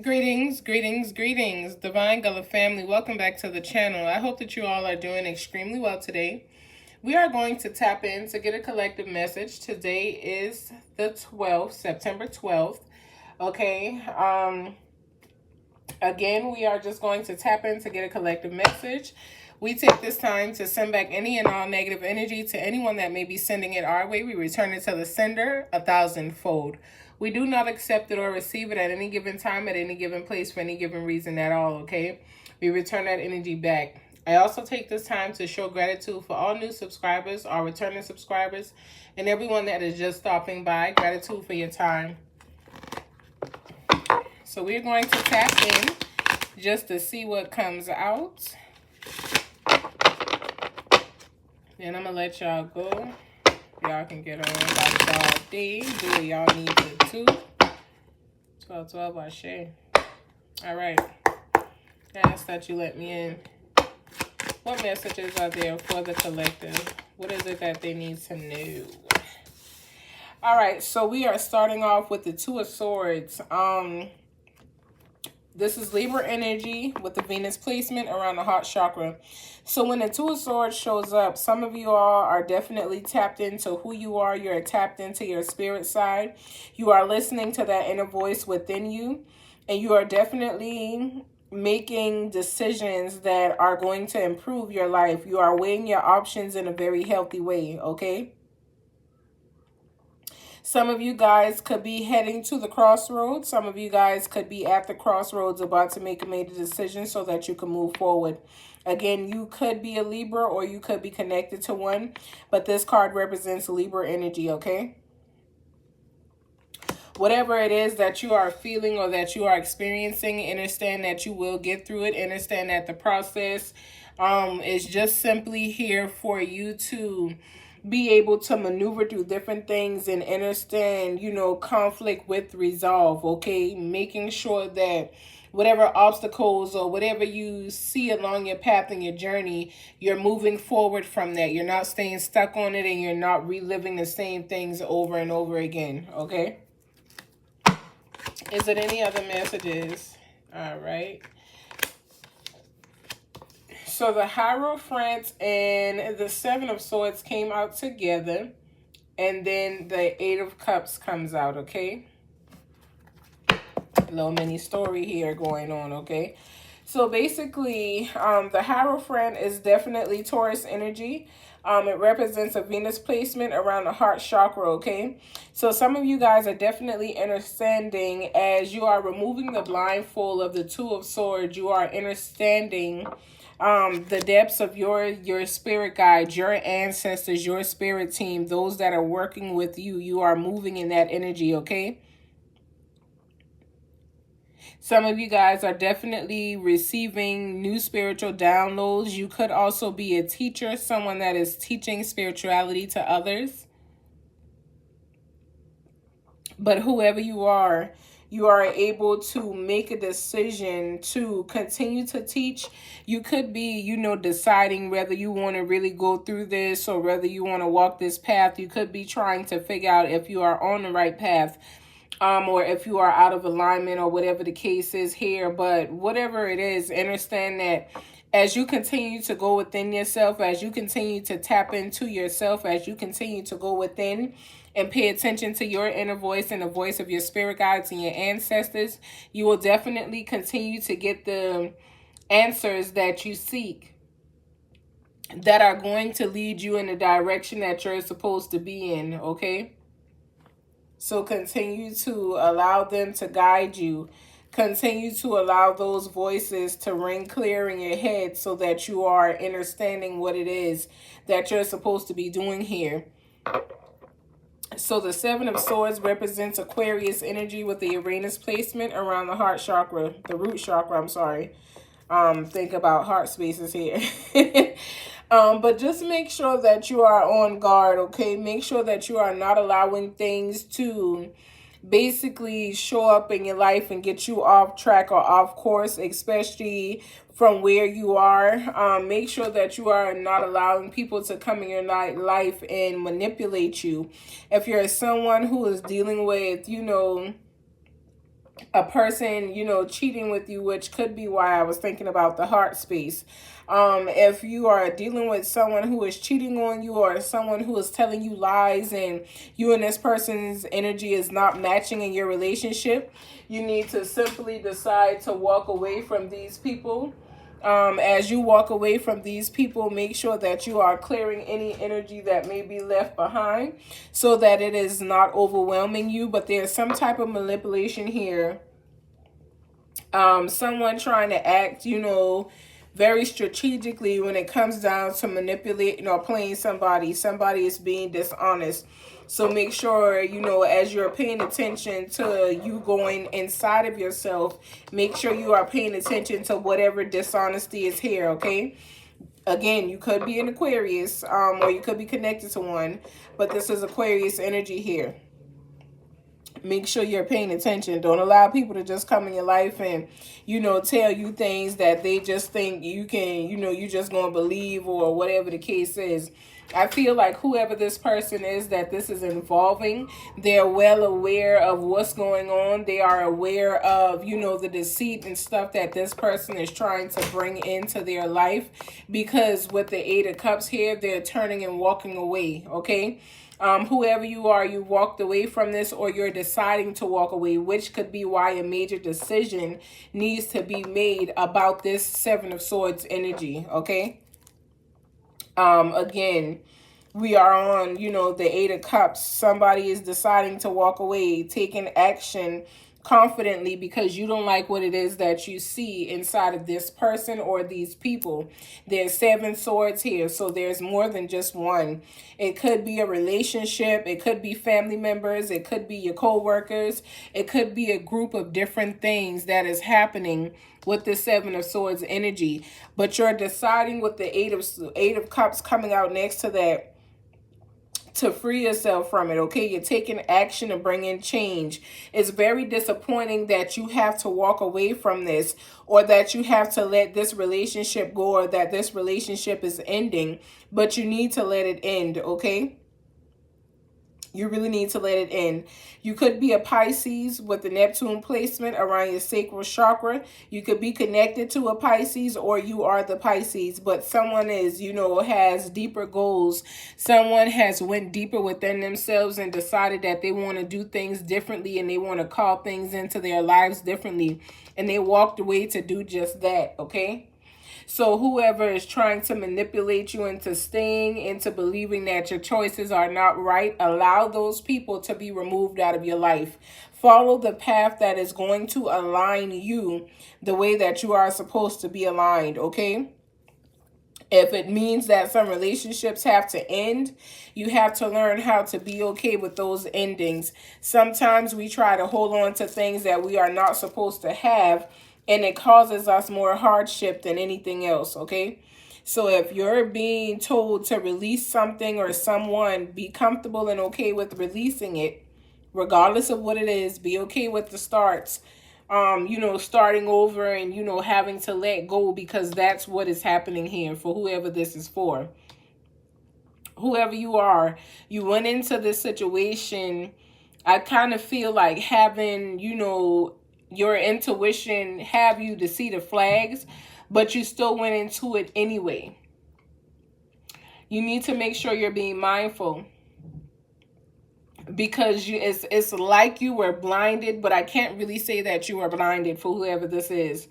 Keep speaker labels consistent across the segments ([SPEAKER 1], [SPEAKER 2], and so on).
[SPEAKER 1] Greetings, greetings, greetings, Divine Gullah family. Welcome back to the channel. I hope that you all are doing extremely well today. We are going to tap in to get a collective message. Today is the 12th, September 12th. Okay. Again, we are just going to tap in to get a collective message. We take this time to send back any and all negative energy to anyone that may be sending it our way. We return it to the sender 1,000-fold. We do not accept it or receive it at any given time, at any given place, for any given reason at all, okay? We return that energy back. I also take this time to show gratitude for all new subscribers, all returning subscribers, and everyone that is just stopping by. Gratitude for your time. So we're going to tap in just to see what comes out. Then I'm going to let y'all go. Y'all can get on about it all day. Do what y'all need to do. 12, Ashe. All right. I ask that you let me in. What messages are there for the collective? What is it that they need to know? All right. So we are starting off with the Two of Swords. This is Libra energy with the Venus placement around the heart chakra. So when the Two of Swords shows up, some of you all are definitely tapped into who you are. You're tapped into your spirit side. You are listening to that inner voice within you. And you are definitely making decisions that are going to improve your life. You are weighing your options in a very healthy way, okay? Some of you guys could be heading to the crossroads. Some of you guys could be at the crossroads about to make a major decision so that you can move forward. Again, you could be a Libra or you could be connected to one, but this card represents Libra energy, okay? Whatever it is that you are feeling or that you are experiencing, understand that you will get through it. Understand that the process is just simply here for you to be able to maneuver through different things and understand, you know, conflict with resolve, okay? Making sure that whatever obstacles or whatever you see along your path and your journey, you're moving forward from that. You're not staying stuck on it and you're not reliving the same things over and over again, okay? Is it any other messages? All right. So the Hierophant and the Seven of Swords came out together. And then the Eight of Cups comes out, okay? A little mini story here going on, okay? So basically, the Hierophant is definitely Taurus energy. It represents a Venus placement around the heart chakra, okay? So some of you guys are definitely understanding as you are removing the blindfold of the Two of Swords, you are understanding the depths of your spirit guides, your ancestors, your spirit team, those that are working with you. You are moving in that energy, okay? Some of you guys are definitely receiving new spiritual downloads. You could also be a teacher, someone that is teaching spirituality to others. But whoever you are able to make a decision to continue to teach. You could be, you know, deciding whether you want to really go through this or whether you want to walk this path. You could be trying to figure out if you are on the right path. Or if you are out of alignment or whatever the case is here. But whatever it is, understand that as you continue to go within yourself, as you continue to tap into yourself, as you continue to go within and pay attention to your inner voice and the voice of your spirit guides and your ancestors, you will definitely continue to get the answers that you seek that are going to lead you in the direction that you're supposed to be in, okay? So continue to allow them to guide you. Continue to allow those voices to ring clear in your head so that you are understanding what it is that you're supposed to be doing here. So the Seven of Swords represents Aquarius energy with the Uranus placement around the heart chakra, the root chakra, I'm sorry. Think about heart spaces here. But just make sure that you are on guard, okay? Make sure that you are not allowing things to basically show up in your life and get you off track or off course, especially from where you are. Make sure that you are not allowing people to come in your life and manipulate you. If you're someone who is dealing with, you know, a person, you know, cheating with you, which could be why I was thinking about the heart space. If you are dealing with someone who is cheating on you, or someone who is telling you lies, and you and this person's energy is not matching in your relationship, you need to simply decide to walk away from these people. As you walk away from these people, make sure that you are clearing any energy that may be left behind, so that it is not overwhelming you. But there's some type of manipulation here. Someone trying to act, you know, very strategically when it comes down to manipulating or playing somebody. Somebody is being dishonest. So make sure, you know, as you're paying attention to you going inside of yourself, make sure you are paying attention to whatever dishonesty is here, okay? Again, you could be an Aquarius, or you could be connected to one, but this is Aquarius energy here. Make sure you're paying attention. Don't allow people to just come in your life and, you know, tell you things that they just think you can, you know, you just gonna believe, or whatever the case is. I feel like whoever this person is that this is involving, they're well aware of what's going on. They are aware of, you know, the deceit and stuff that this person is trying to bring into their life, because with the Eight of Cups here, they're turning and walking away, okay? Whoever you are, you walked away from this, or you're deciding to walk away, which could be why a major decision needs to be made about this Seven of Swords energy, okay? Again, we are on, you know, the Eight of Cups. Somebody is deciding to walk away, taking action confidently because you don't like what it is that you see inside of this person or these people. There's 7 swords here, so there's more than just one. It could be a relationship, it could be family members, it could be your co-workers, it could be a group of different things that is happening with the 7 of Swords energy. But you're deciding with the Eight of Cups coming out next to that, to free yourself from it, okay? You're taking action to bring in change. It's very disappointing that you have to walk away from this, or that you have to let this relationship go, or that this relationship is ending, but you need to let it end, okay? You really need to let it end. You could be a Pisces with the Neptune placement around your sacral chakra. You could be connected to a Pisces, or you are the Pisces. But someone is, you know, has deeper goals. Someone has went deeper within themselves and decided that they want to do things differently, and they want to call things into their lives differently. And they walked away to do just that, okay? So whoever is trying to manipulate you into staying, into believing that your choices are not right, allow those people to be removed out of your life. Follow the path that is going to align you the way that you are supposed to be aligned, okay? If it means that some relationships have to end, you have to learn how to be okay with those endings. Sometimes we try to hold on to things that we are not supposed to have, and it causes us more hardship than anything else, okay? So if you're being told to release something or someone, be comfortable and okay with releasing it, regardless of what it is. Be okay with the starts, you know, starting over and, you know, having to let go, because that's what is happening here for whoever this is for. Whoever you are, you went into this situation, I kind of feel like having, you know, your intuition have you to see the flags, but you still went into it anyway. You need to make sure you're being mindful, because it's like you were blinded, but I can't really say that you were blinded for whoever this is,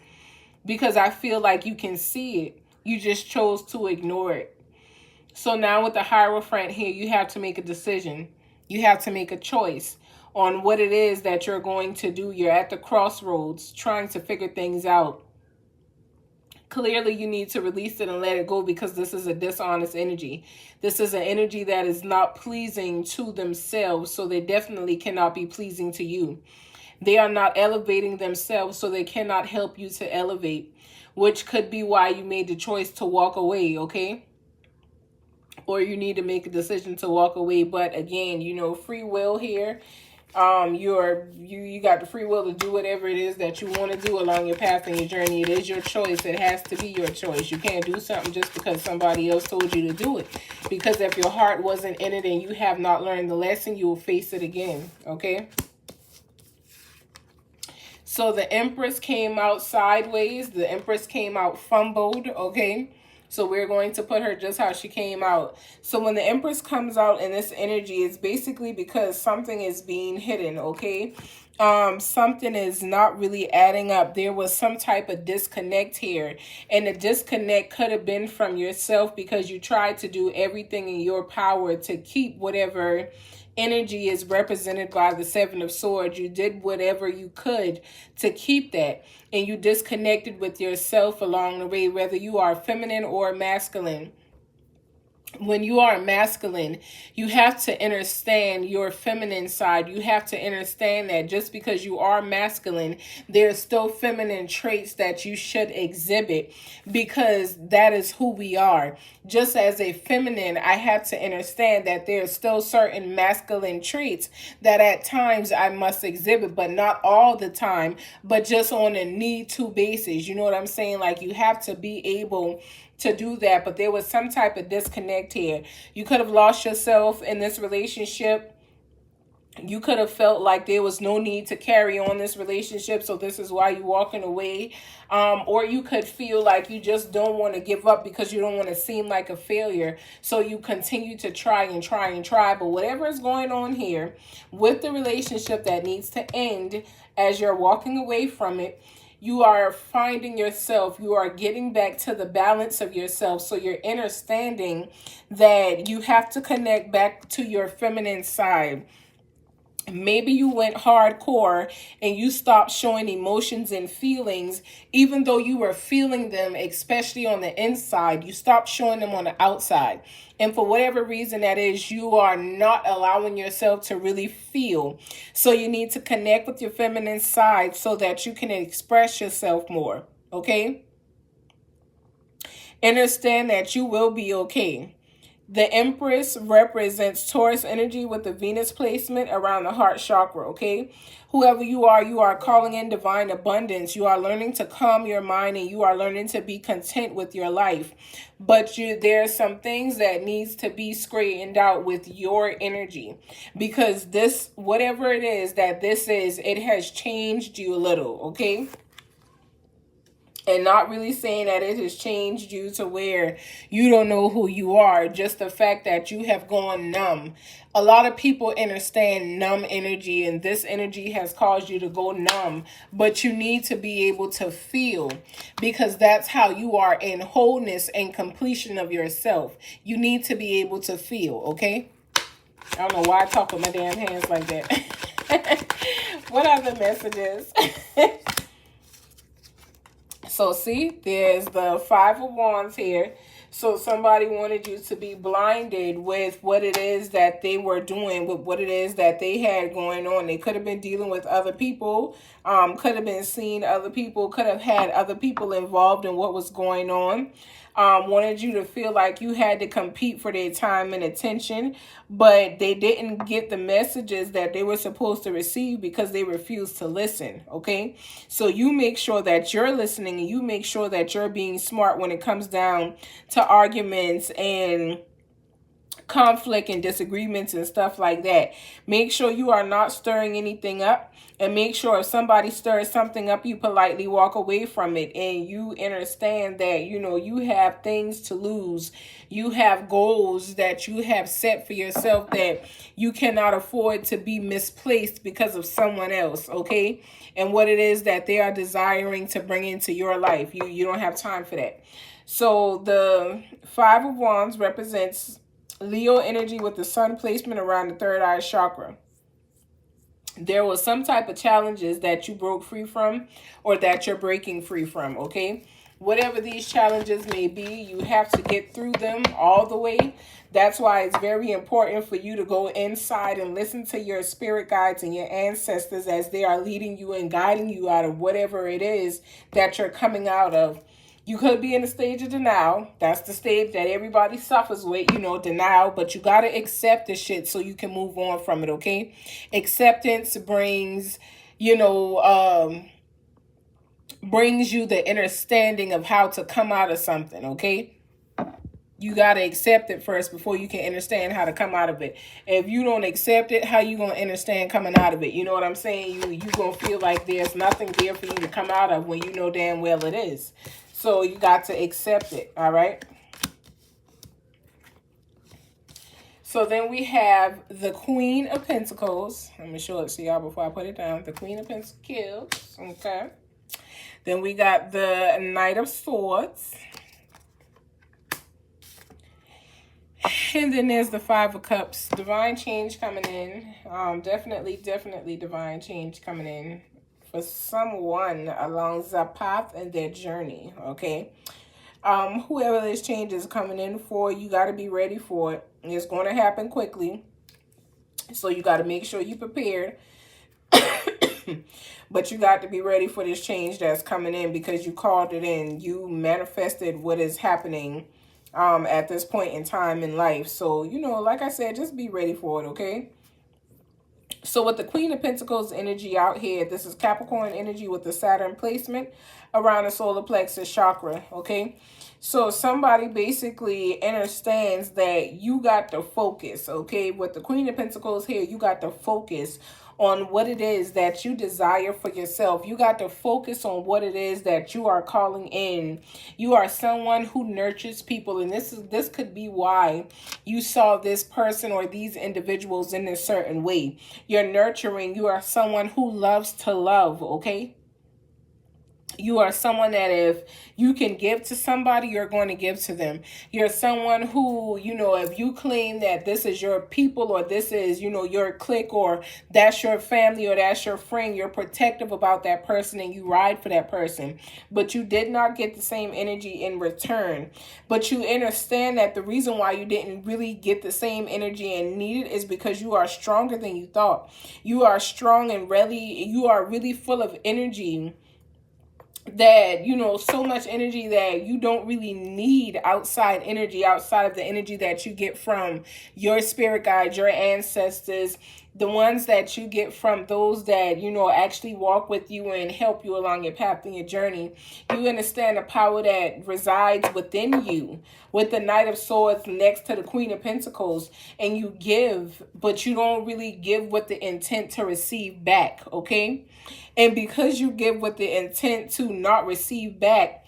[SPEAKER 1] because I feel like you can see it. You just chose to ignore it. So now with the Hierophant here, you have to make a decision. You have to make a choice on what it is that you're going to do. You're at the crossroads trying to figure things out. Clearly, you need to release it and let it go, because this is a dishonest energy. This is an energy that is not pleasing to themselves, so they definitely cannot be pleasing to you. They are not elevating themselves, so they cannot help you to elevate, which could be why you made the choice to walk away, okay? Or you need to make a decision to walk away. But again, you know, free will here. You got the free will to do whatever it is that you want to do along your path and your journey. It is your choice. It has to be your choice. You can't do something just because somebody else told you to do it. Because if your heart wasn't in it and you have not learned the lesson, you will face it again. Okay? So the Empress came out sideways. The Empress came out fumbled, okay? So we're going to put her just how she came out. So when the Empress comes out in this energy, it's basically because something is being hidden, okay? Something is not really adding up. There was some type of disconnect here, and the disconnect could have been from yourself because you tried to do everything in your power to keep whatever energy is represented by the Seven of Swords. You did whatever you could to keep that, and you disconnected with yourself along the way, whether you are feminine or masculine. When you are masculine, you have to understand your feminine side. You have to understand that just because you are masculine, there's still feminine traits that you should exhibit, because that is who we are. Just as a feminine, I have to understand that there's still certain masculine traits that at times I must exhibit, but not all the time, but just on a need-to basis. You know what I'm saying? Like, you have to be able to do that, but there was some type of disconnect here. You could have lost yourself in this relationship. You could have felt like there was no need to carry on this relationship, so this is why you're walking away. Or you could feel like you just don't want to give up because you don't want to seem like a failure, so you continue to try and try and try. But whatever is going on here with the relationship that needs to end, as you're walking away from it, you are finding yourself, you are getting back to the balance of yourself. So you're understanding that you have to connect back to your feminine side. Maybe you went hardcore and you stopped showing emotions and feelings, even though you were feeling them, especially on the inside. You stopped showing them on the outside. And for whatever reason that is, you are not allowing yourself to really feel. So you need to connect with your feminine side so that you can express yourself more, okay? Understand that you will be okay. The Empress represents Taurus energy with the Venus placement around the heart chakra, okay? Whoever you are calling in divine abundance. You are learning to calm your mind, and you are learning to be content with your life. But there are some things that needs to be straightened out with your energy, because this, whatever it is that this is, it has changed you a little, okay? And not really saying that it has changed you to where you don't know who you are. Just the fact that you have gone numb. A lot of people understand numb energy, and this energy has caused you to go numb. But you need to be able to feel, because that's how you are in wholeness and completion of yourself. You need to be able to feel, okay? I don't know why I talk with my damn hands like that. What other messages? So see, there's the Five of Wands here. So somebody wanted you to be blinded with what it is that they were doing, with what it is that they had going on. They could have been dealing with other people, could have been seeing other people, could have had other people involved in what was going on. Wanted you to feel like you had to compete for their time and attention, but they didn't get the messages that they were supposed to receive because they refused to listen, okay? So you make sure that you're listening, and you make sure that you're being smart when it comes down to arguments and conflict and disagreements and stuff like that. Make sure you are not stirring anything up, and make sure if somebody stirs something up, you politely walk away from it, and you understand that, you know, you have things to lose. You have goals that you have set for yourself that you cannot afford to be misplaced because of someone else, okay? And what it is that they are desiring to bring into your life. You don't have time for that. So the Five of Wands represents Leo energy with the sun placement around the third eye chakra. There was some type of challenges that you broke free from, or that you're breaking free from, okay? Whatever these challenges may be, you have to get through them all the way. That's why it's very important for you to go inside and listen to your spirit guides and your ancestors as they are leading you and guiding you out of whatever it is that you're coming out of. You could be in the stage of denial. That's the stage that everybody suffers with, you know, denial. But you got to accept the shit so you can move on from it, okay? Acceptance brings, you know, brings you the understanding of how to come out of something, okay? You got to accept it first before you can understand how to come out of it. If you don't accept it, how you going to understand coming out of it? You know what I'm saying? You going to feel like there's nothing there for you to come out of when you know damn well it is. So you got to accept it, all right? So then we have the Queen of Pentacles. Let me show it to y'all before I put it down. The Queen of Pentacles, okay? Then we got the Knight of Swords. And then there's the Five of Cups. Divine change coming in. Definitely divine change coming in for someone along the path and their journey, okay? Whoever this change is coming in for, you got to be ready for it. It's going to happen quickly. So you got to make sure you're prepared. But you got to be ready for this change that's coming in because you called it in. You manifested what is happening at this point in time in life. So, you know, like I said, just be ready for it, okay? So with the Queen of Pentacles energy out here, this is Capricorn energy with the Saturn placement around the solar plexus chakra, okay? So somebody basically understands that you got to focus, okay? With the Queen of Pentacles here, you got to focus on what it is that you desire for yourself. You got to focus on what it is that you are calling in. You are someone who nurtures people, and this could be why you saw this person or these individuals in a certain way. You're nurturing. You are someone who loves to love, okay? You are someone that if you can give to somebody, you're going to give to them. You're someone who, you know, if you claim that this is your people or this is, you know, your clique or that's your family or that's your friend, you're protective about that person and you ride for that person. But you did not get the same energy in return. But you understand that the reason why you didn't really get the same energy and need it is because you are stronger than you thought. You are strong and you are really full of energy. That, you know, so much energy that you don't really need outside energy, outside of the energy that you get from your spirit guides, your ancestors, the ones that you get from those that, you know, actually walk with you and help you along your path and your journey. You understand the power that resides within you with the Knight of Swords next to the Queen of Pentacles, and you give, but you don't really give with the intent to receive back, okay? And because you give with the intent to not receive back,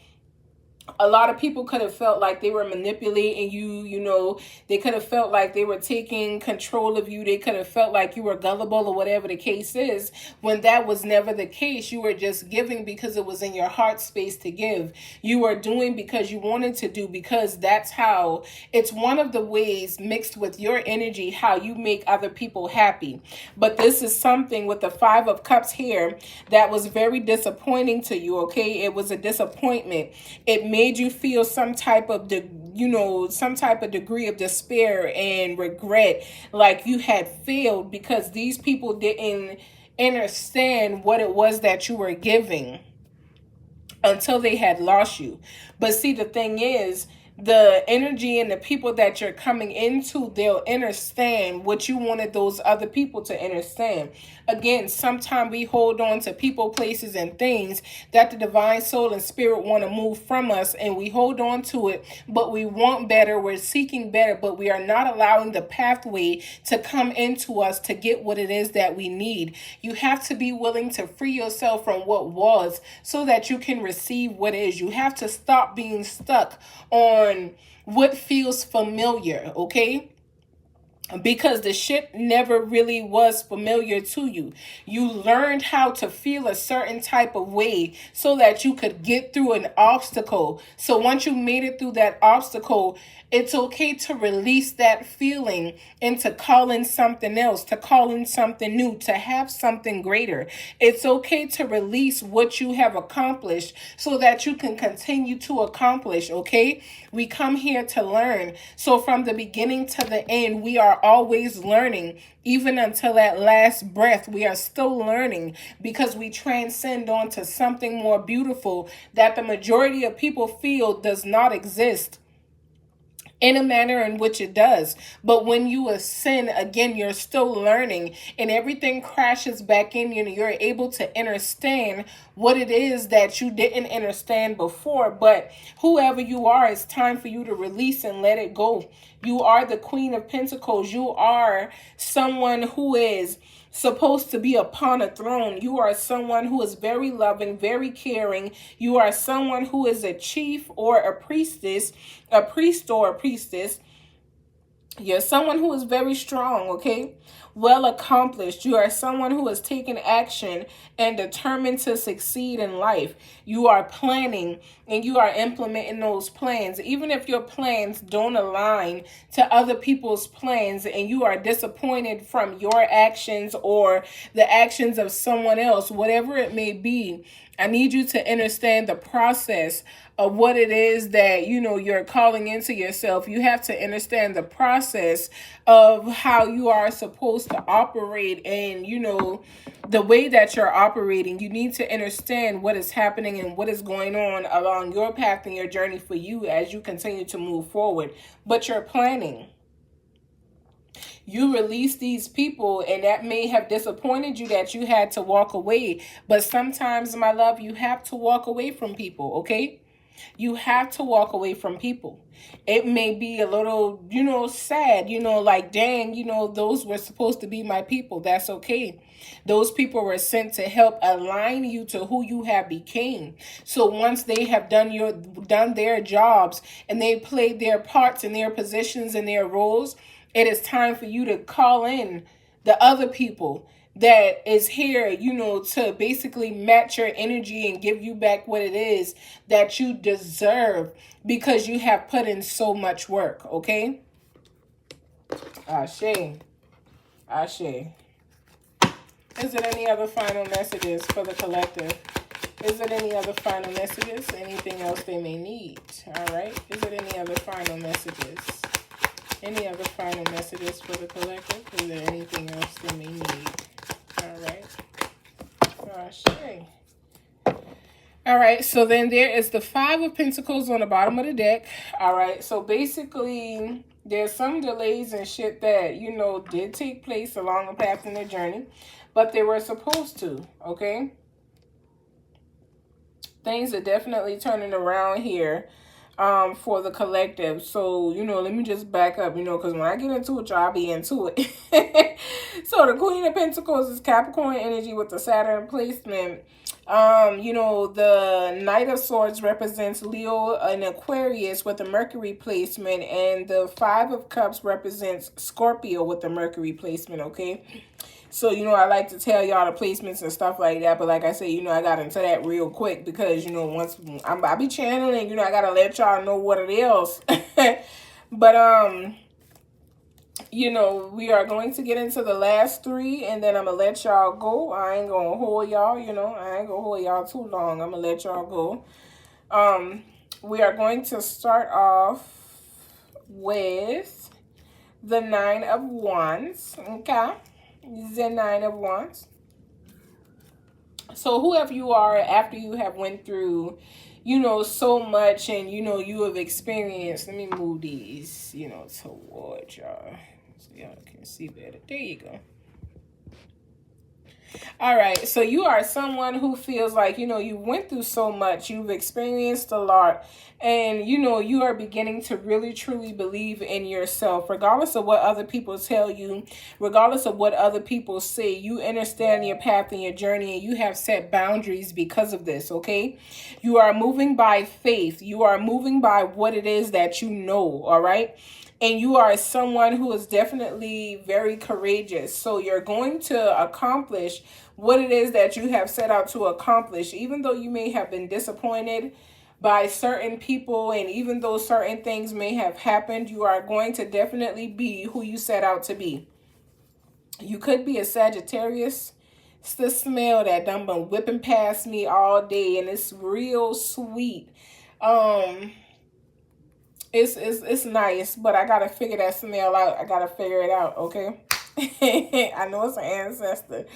[SPEAKER 1] a lot of people could have felt like they were manipulating you, you know, they could have felt like they were taking control of you. They could have felt like you were gullible or whatever the case is, when that was never the case. You were just giving because it was in your heart space to give. You were doing because you wanted to do, because that's how, it's one of the ways mixed with your energy, how you make other people happy. But this is something with the Five of Cups here that was very disappointing to you, okay? It was a disappointment. It made you feel some type of, some type of degree of despair and regret, like you had failed because these people didn't understand what it was that you were giving until they had lost you. But see, the thing is, the energy and the people that you're coming into, they'll understand what you wanted those other people to understand. Again, sometimes we hold on to people, places, and things that the divine soul and spirit want to move from us, and we hold on to it, but we want better, we're seeking better, but we are not allowing the pathway to come into us to get what it is that we need. You have to be willing to free yourself from what was so that you can receive what is. You have to stop being stuck on what feels familiar, okay? Because the shit never really was familiar to you. You learned how to feel a certain type of way so that you could get through an obstacle. So once you made it through that obstacle, it's okay to release that feeling and to call in something else, to call in something new, to have something greater. It's okay to release what you have accomplished so that you can continue to accomplish, okay? We come here to learn. So from the beginning to the end, we are always learning. Even until that last breath, we are still learning because we transcend onto something more beautiful that the majority of people feel does not exist. in a manner in which it does. But when you ascend, again, you're still learning and everything crashes back in you and you're able to understand what it is that you didn't understand before. But whoever you are, it's time for you to release and let it go. You are the Queen of Pentacles. You are someone who is supposed to be upon a throne. You are someone who is very loving, very caring. You are someone who is a chief or a priestess, a priest or a priestess. You're someone who is very strong, okay? Well accomplished. You are someone who has taken action and determined to succeed in life. You are planning and you are implementing those plans. Even if your plans don't align to other people's plans and you are disappointed from your actions or the actions of someone else, whatever it may be, I need you to understand the process of what it is that, you know, you're calling into yourself. You have to understand the process of how you are supposed to operate and, you know, the way that you're operating. You need to understand what is happening and what is going on along your path and your journey for you as you continue to move forward. But you're planning. You release these people and that may have disappointed you that you had to walk away. But sometimes, my love, you have to walk away from people, okay? You have to walk away from people. It may be a little, you know, sad, you know, like, dang, you know, those were supposed to be my people. That's okay. Those people were sent to help align you to who you have became. So once they have done their jobs and they played their parts and their positions and their roles, it is time for you to call in the other people that is here, you know, to basically match your energy and give you back what it is that you deserve because you have put in so much work, okay? Ashe. Ashe. Is there any other final messages for the collective? Is there any other final messages? Anything else they may need? All right. Is there any other final messages? Any other final messages for the collective? Is there anything else they may need? All right. All right, so then there is the Five of Pentacles on the bottom of the deck. All right, so basically there's some delays and shit that, you know, did take place along the path in their journey, but they were supposed to, okay? Things are definitely turning around here for the collective. So, you know, let me just back up, you know, because when I get into it, y'all, I'll be into it. So the Queen of Pentacles is Capricorn energy with the Saturn placement. You know, the Knight of Swords represents Leo and Aquarius with the Mercury placement, and the Five of Cups represents Scorpio with the Mercury placement, okay? So, you know, I like to tell y'all the placements and stuff like that. But like I said, you know, I got into that real quick because, you know, once I be channeling, you know, I got to let y'all know what it is. But, you know, we are going to get into the last three and then I'm going to let y'all go. I ain't going to hold y'all, you know, I ain't going to hold y'all too long. I'm going to let y'all go. We are going to start off with the Nine of Wands, okay? The Nine of Wands. So whoever you are, after you have went through, you know, so much and, you know, you have experienced, let me move these, you know, towards y'all so y'all can see better. There you go. All right, so you are someone who feels like, you know, you went through so much, you've experienced a lot, and, you know, you are beginning to really, truly believe in yourself, regardless of what other people tell you, regardless of what other people say. You understand your path and your journey, and you have set boundaries because of this, okay? You are moving by faith. You are moving by what it is that you know, all right? And you are someone who is definitely very courageous. So you're going to accomplish what it is that you have set out to accomplish. Even though you may have been disappointed by certain people and even though certain things may have happened, you are going to definitely be who you set out to be. You could be a Sagittarius. It's the smell that done been whipping past me all day and it's real sweet. It's nice, but I gotta figure that smell out. I gotta figure it out, okay? I know it's an ancestor,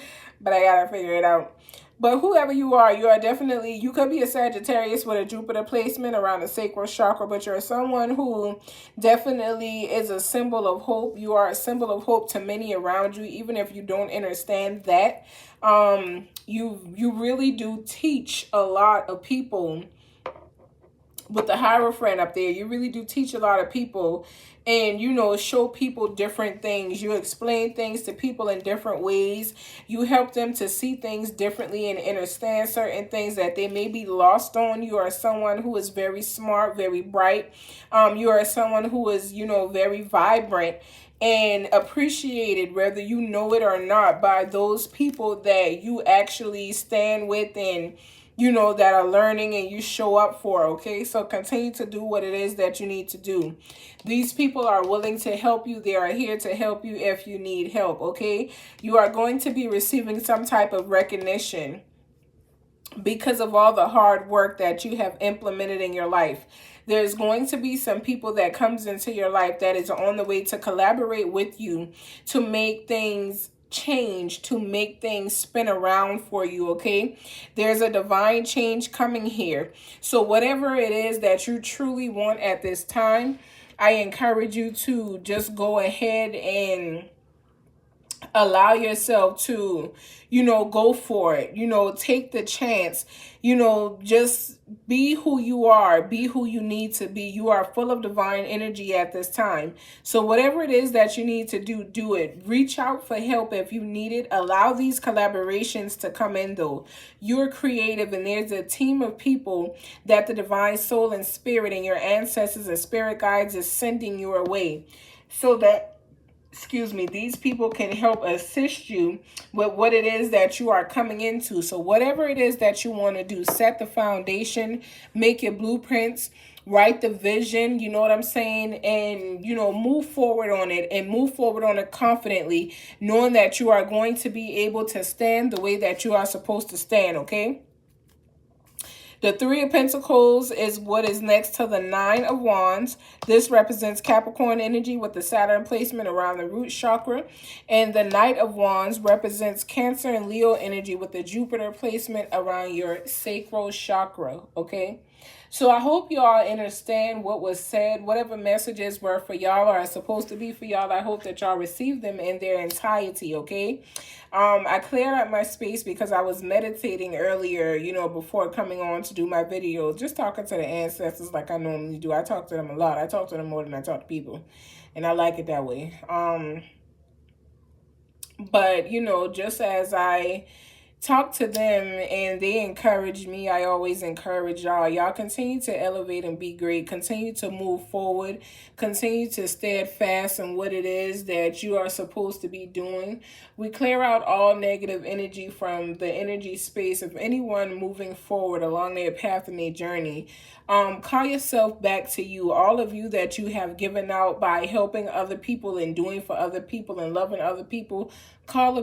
[SPEAKER 1] but I gotta figure it out. But whoever you are definitely, you could be a Sagittarius with a Jupiter placement around the sacral chakra, but you're someone who definitely is a symbol of hope. You are a symbol of hope to many around you, even if you don't understand that. You really do teach a lot of people with the Hierophant up there. You really do teach a lot of people, and you know, show people different things. You explain things to people in different ways. You help them to see things differently and understand certain things that they may be lost on. You are someone who is very smart, very bright. You are someone who is, you know, very vibrant and appreciated, whether you know it or not, by those people that you actually stand with and, you know, that are learning and you show up for. Okay, so continue to do what it is that you need to do. These people are willing to help you. They are here to help you if you need help. Okay, you are going to be receiving some type of recognition because of all the hard work that you have implemented in your life. There's going to be some people that comes into your life that is on the way to collaborate with you to make things change, to make things spin around for you. Okay, there's a divine change coming here. So whatever it is that you truly want at this time, I encourage you to just go ahead and allow yourself to, you know, go for it. You know, take the chance. You know, just be who you are. Be who you need to be. You are full of divine energy at this time. So whatever it is that you need to do, do it. Reach out for help if you need it. Allow these collaborations to come in, though. You're creative, and there's a team of people that the divine soul and spirit and your ancestors and spirit guides is sending your way, so that, excuse me, these people can help assist you with what it is that you are coming into. So whatever it is that you want to do, set the foundation, make your blueprints, write the vision, you know what I'm saying? And, you know, move forward on it, and move forward on it confidently, knowing that you are going to be able to stand the way that you are supposed to stand, okay? The Three of Pentacles is what is next to the Nine of Wands. This represents Capricorn energy with the Saturn placement around the root chakra. And the Knight of Wands represents Cancer and Leo energy with the Jupiter placement around your sacral chakra, okay? So I hope you all understand what was said. Whatever messages were for y'all or are supposed to be for y'all, I hope that y'all receive them in their entirety, okay? I cleared out my space because I was meditating earlier, you know, before coming on to do my video, just talking to the ancestors like I normally do. I talk to them a lot. I talk to them more than I talk to people, and I like it that way. But, you know, just as I talk to them and they encourage me, I always encourage y'all. Y'all continue to elevate and be great. Continue to move forward. Continue to steadfast in what it is that you are supposed to be doing. We clear out all negative energy from the energy space of anyone moving forward along their path and their journey. Call yourself back to you. All of you that you have given out by helping other people and doing for other people and loving other people, call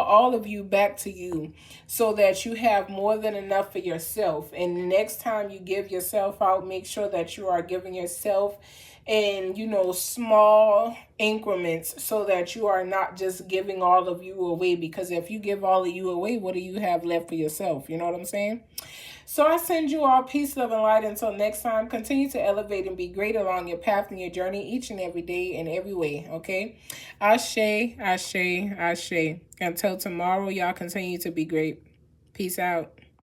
[SPEAKER 1] all of you back to you, so that you have more than enough for yourself. And the next time you give yourself out, make sure that you are giving yourself in, you know, small increments, so that you are not just giving all of you away. Because if you give all of you away, what do you have left for yourself? You know what I'm saying? So I send you all peace, love, and light. Until next time, continue to elevate and be great along your path and your journey each and every day in every way, okay? Ashe, ashe, ashe. Until tomorrow, y'all continue to be great. Peace out.